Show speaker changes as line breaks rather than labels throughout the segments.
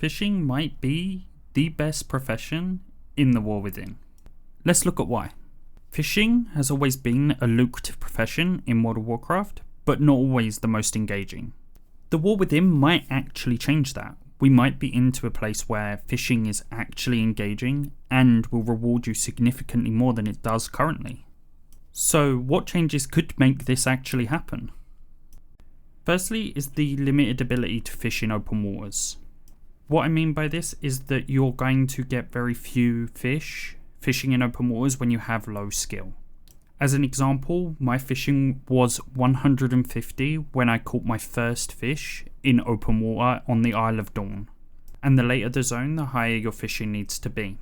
Fishing might be the best profession in the War Within. Let's look at why. Fishing has always been a lucrative profession in World of Warcraft, but not always the most engaging. The War Within might actually change that. We might be into a place where fishing is actually engaging and will reward you significantly more than it does currently. So what changes could make this actually happen? Firstly is the limited ability to fish in open waters. What I mean by this is that you're going to get very few fish fishing in open waters when you have low skill. As an example, my fishing was 150 when I caught my first fish in open water on the Isle of Dawn. And the later the zone, the higher your fishing needs to be.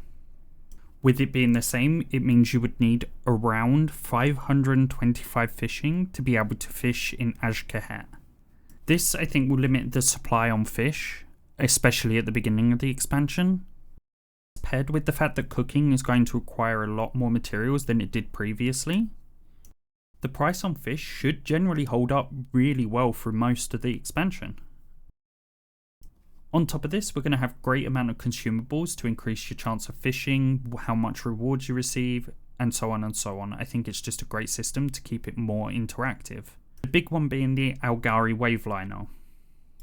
With it being the same, it means you would need around 525 fishing to be able to fish in Azj-Kahet. This, I think, will limit the supply on fish, especially at the beginning of the expansion. Paired with the fact that cooking is going to require a lot more materials than it did previously, the price on fish should generally hold up really well through most of the expansion. On top of this, we're going to have a great amount of consumables to increase your chance of fishing, how much rewards you receive, and so on and so on. I think it's just a great system to keep it more interactive. The big one being the Algari Weaverliner.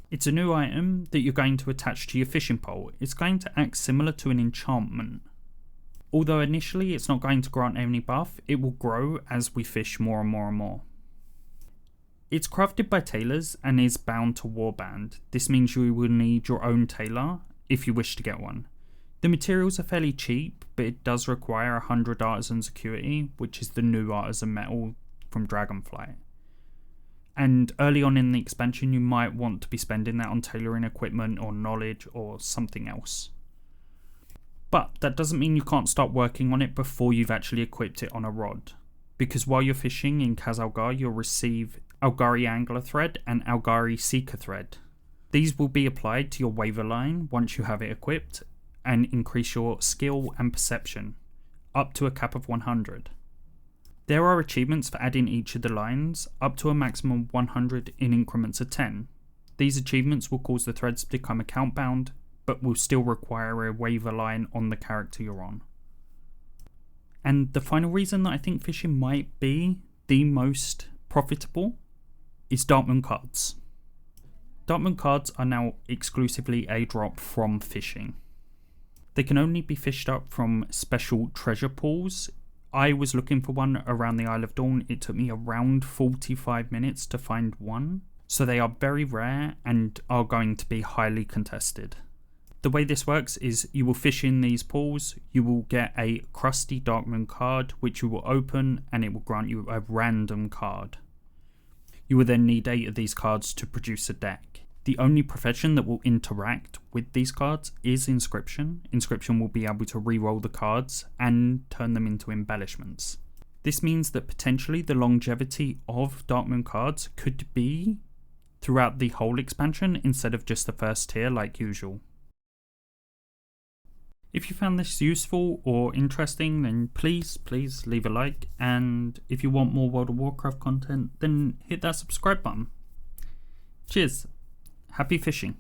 It's a new item that you're going to attach to your fishing pole. It's going to act similar to an enchantment. Although initially it's not going to grant any buff, it will grow as we fish more and more and more. It's crafted by tailors and is bound to warband. This means you will need your own tailor if you wish to get one. The materials are fairly cheap, but it does require 100 artisan security, which is the new artisan metal from Dragonflight. And early on in the expansion, you might want to be spending that on tailoring equipment or knowledge or something else. But that doesn't mean you can't start working on it before you've actually equipped it on a rod. Because while you're fishing in Khaz-Algar, you'll receive Algari Angler Thread and Algari Seeker Thread. These will be applied to your Weaverline once you have it equipped and increase your skill and perception up to a cap of 100. There are achievements for adding each of the lines, up to a maximum of 100 in increments of 10. These achievements will cause the threads to become account bound, but will still require a waiver line on the character you're on. And the final reason that I think fishing might be the most profitable is Darkmoon Cards. Darkmoon Cards are now exclusively a drop from fishing. They can only be fished up from special treasure pools. I was looking for one around the Isle of Dawn. It took me around 45 minutes to find one. So they are very rare and are going to be highly contested. The way this works is you will fish in these pools, you will get a crusty Darkmoon card which you will open and it will grant you a random card. You will then need 8 of these cards to produce a deck. The only profession that will interact with these cards is Inscription. Inscription will be able to re-roll the cards and turn them into embellishments. This means that potentially the longevity of Darkmoon cards could be throughout the whole expansion instead of just the first tier like usual. If you found this useful or interesting, then please leave a like, and if you want more World of Warcraft content, then hit that subscribe button. Cheers! Happy fishing!